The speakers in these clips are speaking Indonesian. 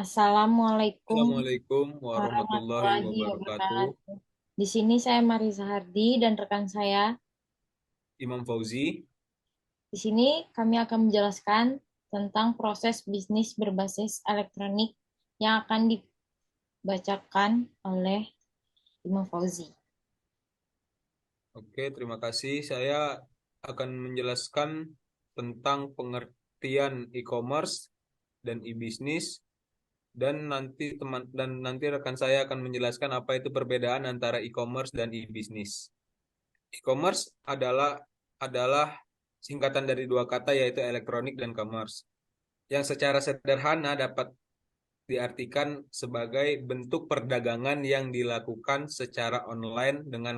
Assalamualaikum Assalamualaikum warahmatullahi warahmatullahi wabarakatuh. wabarakatuh. Di sini saya Marisa Hardi dan rekan saya. Imam Fauzi. Di sini kami akan menjelaskan tentang proses bisnis berbasis elektronik yang akan dibacakan oleh Imam Fauzi. Oke, terima kasih. Saya akan menjelaskan tentang pengertian e-commerce dan e-bisnis dan nanti rekan saya akan menjelaskan apa itu perbedaan antara e-commerce dan e-bisnis. E-commerce adalah singkatan dari dua kata yaitu elektronik dan commerce, yang secara sederhana dapat diartikan sebagai bentuk perdagangan yang dilakukan secara online dengan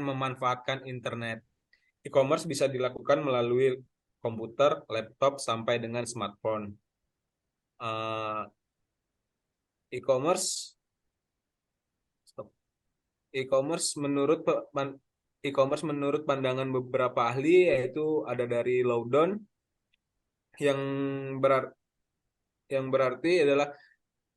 memanfaatkan internet. E-commerce bisa dilakukan melalui komputer, laptop sampai dengan smartphone. Eh, e-commerce stop. E-commerce menurut e-commerce menurut pandangan beberapa ahli yaitu ada dari Loudon yang berar- yang berarti adalah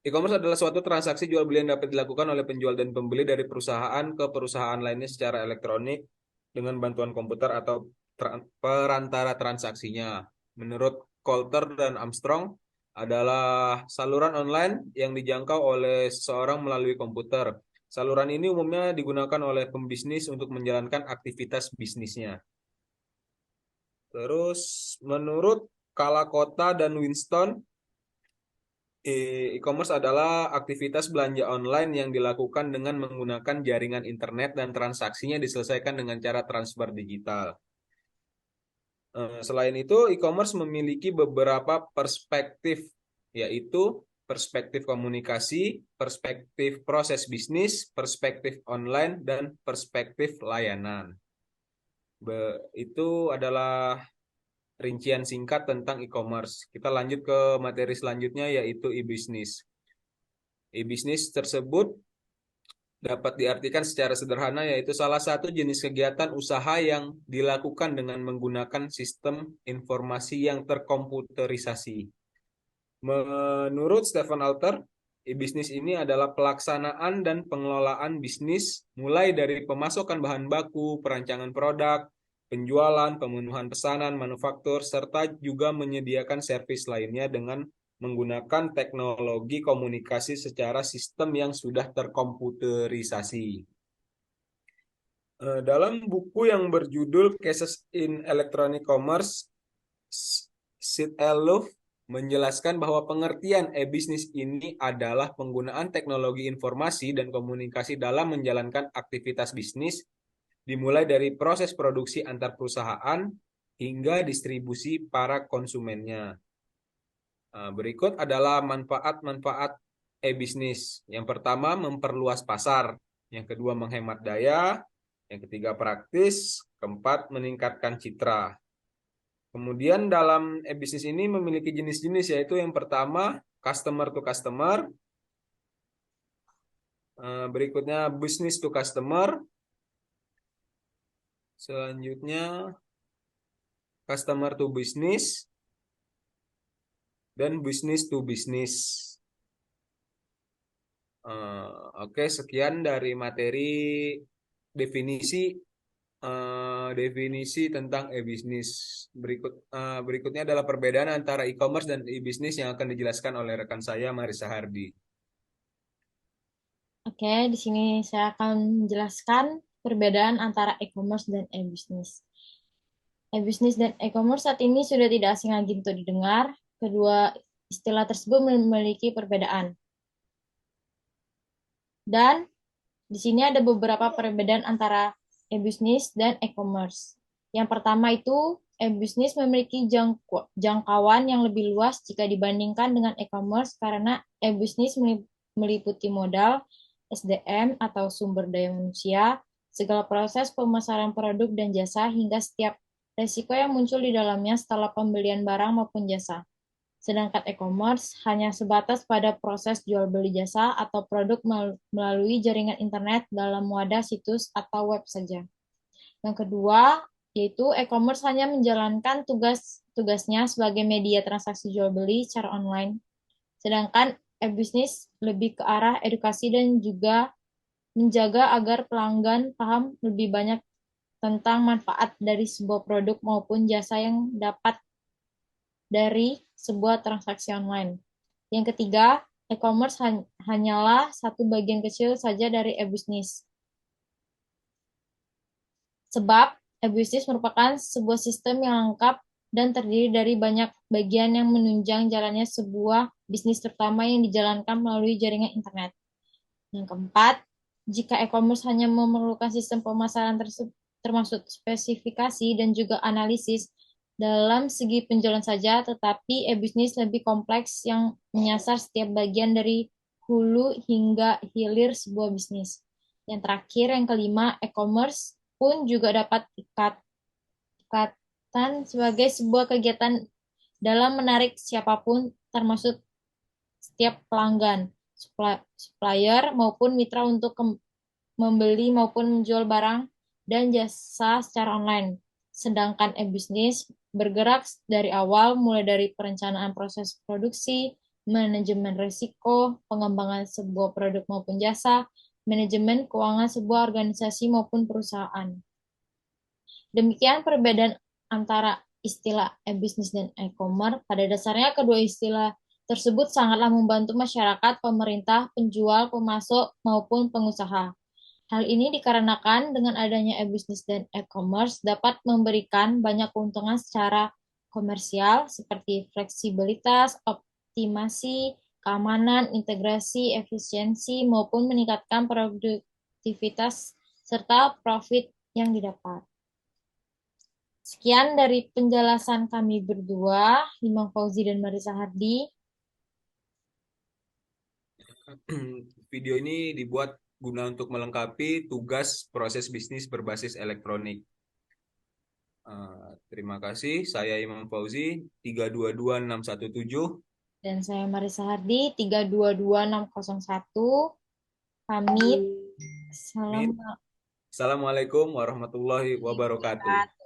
e-commerce adalah suatu transaksi jual beli yang dapat dilakukan oleh penjual dan pembeli dari perusahaan ke perusahaan lainnya secara elektronik dengan bantuan komputer atau perantara transaksinya. Menurut Coulter dan Armstrong, adalah saluran online yang dijangkau oleh seseorang melalui komputer. Saluran ini umumnya digunakan oleh pembisnis untuk menjalankan aktivitas bisnisnya. Terus, menurut Kalakota dan Winston, e-commerce adalah aktivitas belanja online yang dilakukan dengan menggunakan jaringan internet dan transaksinya diselesaikan dengan cara transfer digital. Selain itu, e-commerce memiliki beberapa perspektif, yaitu perspektif komunikasi, perspektif proses bisnis, perspektif online, dan perspektif layanan. Itu adalah rincian singkat tentang e-commerce. Kita lanjut ke materi selanjutnya, yaitu e-bisnis. E-bisnis tersebut dapat diartikan secara sederhana yaitu salah satu jenis kegiatan usaha yang dilakukan dengan menggunakan sistem informasi yang terkomputerisasi. Menurut Stephen Alter, e-bisnis ini adalah pelaksanaan dan pengelolaan bisnis mulai dari pemasokan bahan baku, perancangan produk, penjualan, pemenuhan pesanan, manufaktur, serta juga menyediakan servis lainnya dengan menggunakan teknologi komunikasi secara sistem yang sudah terkomputerisasi. Dalam buku yang berjudul Cases in Electronic Commerce, Sid Eluf menjelaskan bahwa pengertian e-bisnis ini adalah penggunaan teknologi informasi dan komunikasi dalam menjalankan aktivitas bisnis, dimulai dari proses produksi antar perusahaan hingga distribusi para konsumennya. Berikut adalah manfaat-manfaat e-bisnis. Yang pertama, memperluas pasar. Yang kedua, menghemat daya. Yang ketiga, praktis. Keempat, meningkatkan citra. Kemudian dalam e-bisnis ini memiliki jenis-jenis, yaitu yang pertama, customer to customer. Berikutnya, business to customer. Selanjutnya, customer to business. Dan business to business. Oke, sekian dari materi definisi definisi tentang e-bisnis. Berikutnya adalah perbedaan antara e-commerce dan e-bisnis yang akan dijelaskan oleh rekan saya Marisa Hardi. Oke, di sini saya akan menjelaskan perbedaan antara e-commerce dan e-bisnis. E-bisnis dan e-commerce saat ini sudah tidak asing lagi untuk didengar. Kedua istilah tersebut memiliki perbedaan. Dan di sini ada beberapa perbedaan antara e-bisnis dan e-commerce. Yang pertama itu, e-bisnis memiliki jangkauan yang lebih luas jika dibandingkan dengan e-commerce karena e-bisnis meliputi modal, SDM atau sumber daya manusia, segala proses pemasaran produk dan jasa hingga setiap resiko yang muncul di dalamnya setelah pembelian barang maupun jasa. Sedangkan e-commerce hanya sebatas pada proses jual beli jasa atau produk melalui jaringan internet dalam wadah situs atau web saja. Yang kedua, yaitu e-commerce hanya menjalankan tugasnya sebagai media transaksi jual beli secara online. Sedangkan e-bisnis lebih ke arah edukasi dan juga menjaga agar pelanggan paham lebih banyak tentang manfaat dari sebuah produk maupun jasa yang dapat dari sebuah transaksi online. Yang ketiga, e-commerce hanyalah satu bagian kecil saja dari e-bisnis. Sebab e-bisnis merupakan sebuah sistem yang lengkap dan terdiri dari banyak bagian yang menunjang jalannya sebuah bisnis, terutama yang dijalankan melalui jaringan internet. Yang keempat, jika e-commerce hanya memerlukan sistem pemasaran termasuk spesifikasi dan juga analisis dalam segi penjualan saja, tetapi e-bisnis lebih kompleks yang menyasar setiap bagian dari hulu hingga hilir sebuah bisnis. Yang terakhir, yang kelima, e-commerce pun juga dapat ikatan sebagai sebuah kegiatan dalam menarik siapapun, termasuk setiap pelanggan, supplier maupun mitra untuk membeli maupun menjual barang dan jasa secara online. Sedangkan e-bisnis bergerak dari awal, mulai dari perencanaan proses produksi, manajemen risiko, pengembangan sebuah produk maupun jasa, manajemen keuangan sebuah organisasi maupun perusahaan. Demikian perbedaan antara istilah e-bisnis dan e-commerce. Pada dasarnya kedua istilah tersebut sangatlah membantu masyarakat, pemerintah, penjual, pemasok, maupun pengusaha. Hal ini dikarenakan dengan adanya e-bisnis dan e-commerce dapat memberikan banyak keuntungan secara komersial seperti fleksibilitas, optimasi, keamanan, integrasi, efisiensi, maupun meningkatkan produktivitas serta profit yang didapat. Sekian dari penjelasan kami berdua, Imam Fauzi dan Marisa Hardi. Video ini dibuat guna untuk melengkapi tugas proses bisnis berbasis elektronik. Terima kasih. Saya Imam Fauzi, 322617. Dan saya Marisa Hardi, 322601. Pamit. Assalamualaikum warahmatullahi wabarakatuh.